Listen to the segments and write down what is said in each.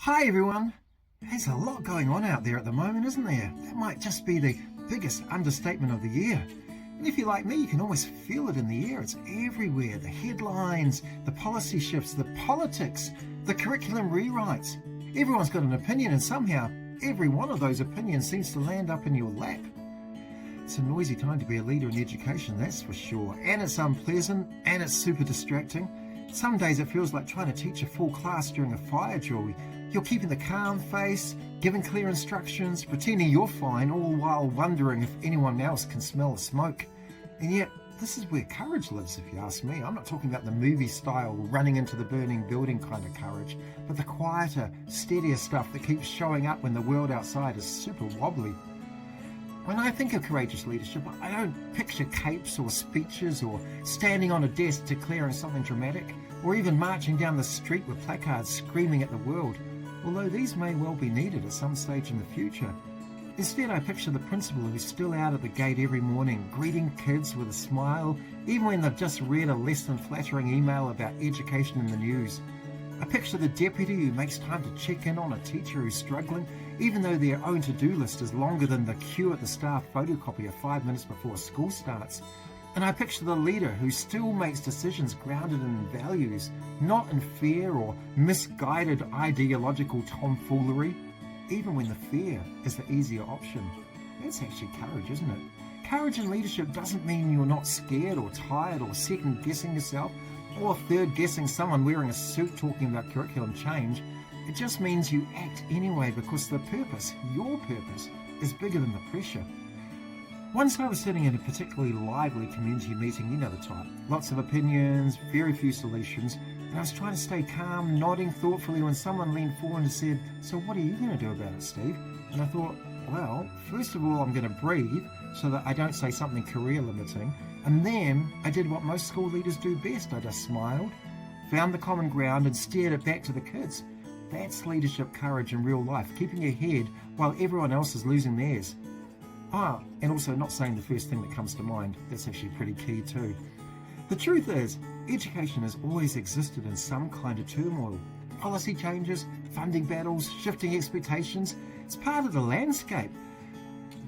Hi everyone! There's a lot going on out there at the moment, isn't there? That might just be the biggest understatement of the year. And if you're like me, you can almost feel it in the air. It's everywhere. The headlines, the policy shifts, the politics, the curriculum rewrites. Everyone's got an opinion, and somehow every one of those opinions seems to land up in your lap. It's a noisy time to be a leader in education, that's for sure. And it's unpleasant, and it's super distracting. Some days it feels like trying to teach a full class during a fire drill. You're keeping the calm face, giving clear instructions, pretending you're fine, all while wondering if anyone else can smell the smoke. And yet, this is where courage lives, if you ask me. I'm not talking about the movie style, running into the burning building kind of courage, but the quieter, steadier stuff that keeps showing up when the world outside is super wobbly. When I think of courageous leadership, I don't picture capes or speeches or standing on a desk declaring something dramatic, or even marching down the street with placards screaming at the world, although these may well be needed at some stage in the future. Instead, I picture the principal who's still out at the gate every morning, greeting kids with a smile, even when they've just read a less than flattering email about education in the news. I picture the deputy who makes time to check in on a teacher who's struggling, even though their own to-do list is longer than the queue at the staff photocopier 5 minutes before school starts. And I picture the leader who still makes decisions grounded in values, not in fear or misguided ideological tomfoolery, even when the fear is the easier option. That's actually courage, isn't it? Courage in leadership doesn't mean you're not scared or tired or second-guessing yourself or third-guessing someone wearing a suit talking about curriculum change. It just means you act anyway because the purpose, your purpose, is bigger than the pressure. Once I was sitting in a particularly lively community meeting, you know the type. Lots of opinions, very few solutions, and I was trying to stay calm, nodding thoughtfully when someone leaned forward and said, "So what are you going to do about it, Steve?" And I thought, well, first of all, I'm going to breathe so that I don't say something career limiting. And then I did what most school leaders do best. I just smiled, found the common ground and steered it back to the kids. That's leadership courage in real life, keeping your head while everyone else is losing theirs. And also not saying the first thing that comes to mind. That's actually pretty key too. The truth is, education has always existed in some kind of turmoil. Policy changes, funding battles, shifting expectations. It's part of the landscape.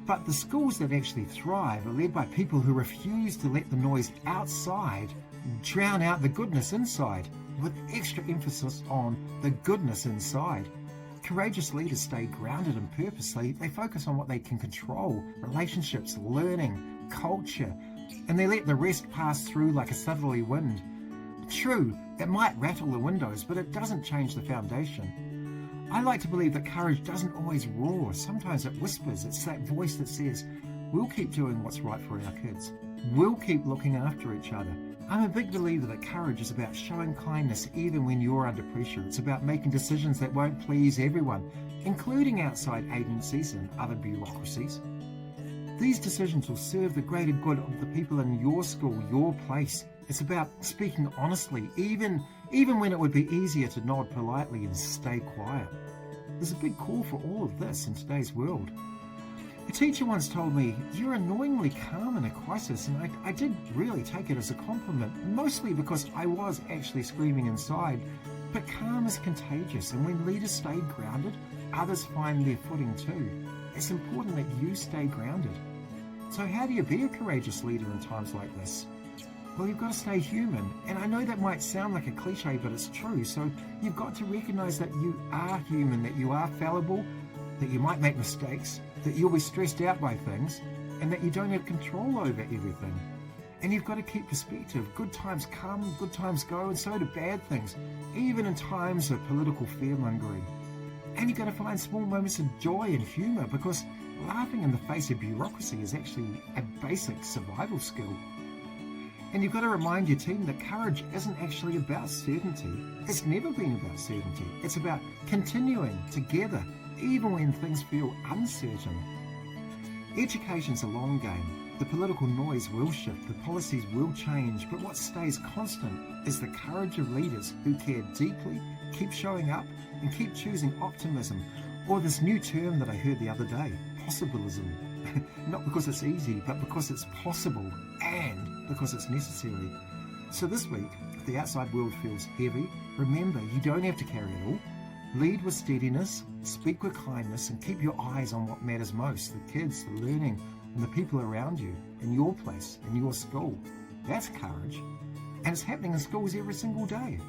But the schools that actually thrive are led by people who refuse to let the noise outside drown out the goodness inside, with extra emphasis on the goodness inside. Courageous leaders stay grounded and purposely. They focus on what they can control, relationships, learning, culture, and they let the rest pass through like a southerly wind. True, it might rattle the windows, but it doesn't change the foundation. I like to believe that courage doesn't always roar. Sometimes it whispers. It's that voice that says, we'll keep doing what's right for our kids. We'll keep looking after each other. I'm a big believer that courage is about showing kindness even when you're under pressure. It's about making decisions that won't please everyone, including outside agencies and other bureaucracies. These decisions will serve the greater good of the people in your school, your place. It's about speaking honestly, even when it would be easier to nod politely and stay quiet. There's a big call for all of this in today's world. A teacher once told me, "You're annoyingly calm in a crisis," and I did really take it as a compliment, mostly because I was actually screaming inside. But calm is contagious, and when leaders stay grounded, others find their footing too. It's important that you stay grounded. So how do you be a courageous leader in times like this? Well, you've got to stay human, and I know that might sound like a cliche, but it's true. So you've got to recognize that you are human, that you are fallible, that you might make mistakes, that you'll be stressed out by things, and that you don't have control over everything. And you've got to keep perspective. Good times come, good times go, and so do bad things, even in times of political fear-mongering. And you've got to find small moments of joy and humour, because laughing in the face of bureaucracy is actually a basic survival skill. And you've got to remind your team that courage isn't actually about certainty. It's never been about certainty. It's about continuing together, even when things feel uncertain. Education's a long game. The political noise will shift, the policies will change, but what stays constant is the courage of leaders who care deeply, keep showing up, and keep choosing optimism, or this new term that I heard the other day, possibilism. Not because it's easy, but because it's possible, and because it's necessary. So this week, if the outside world feels heavy, remember you don't have to carry it all. Lead with steadiness, speak with kindness, and keep your eyes on what matters most, the kids, the learning, and the people around you, in your place, in your school. That's courage. And it's happening in schools every single day.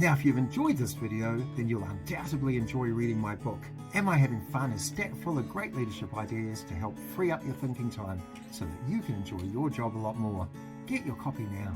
Now, if you've enjoyed this video, then you'll undoubtedly enjoy reading my book. Am I Having Fun is stacked full of great leadership ideas to help free up your thinking time so that you can enjoy your job a lot more. Get your copy now.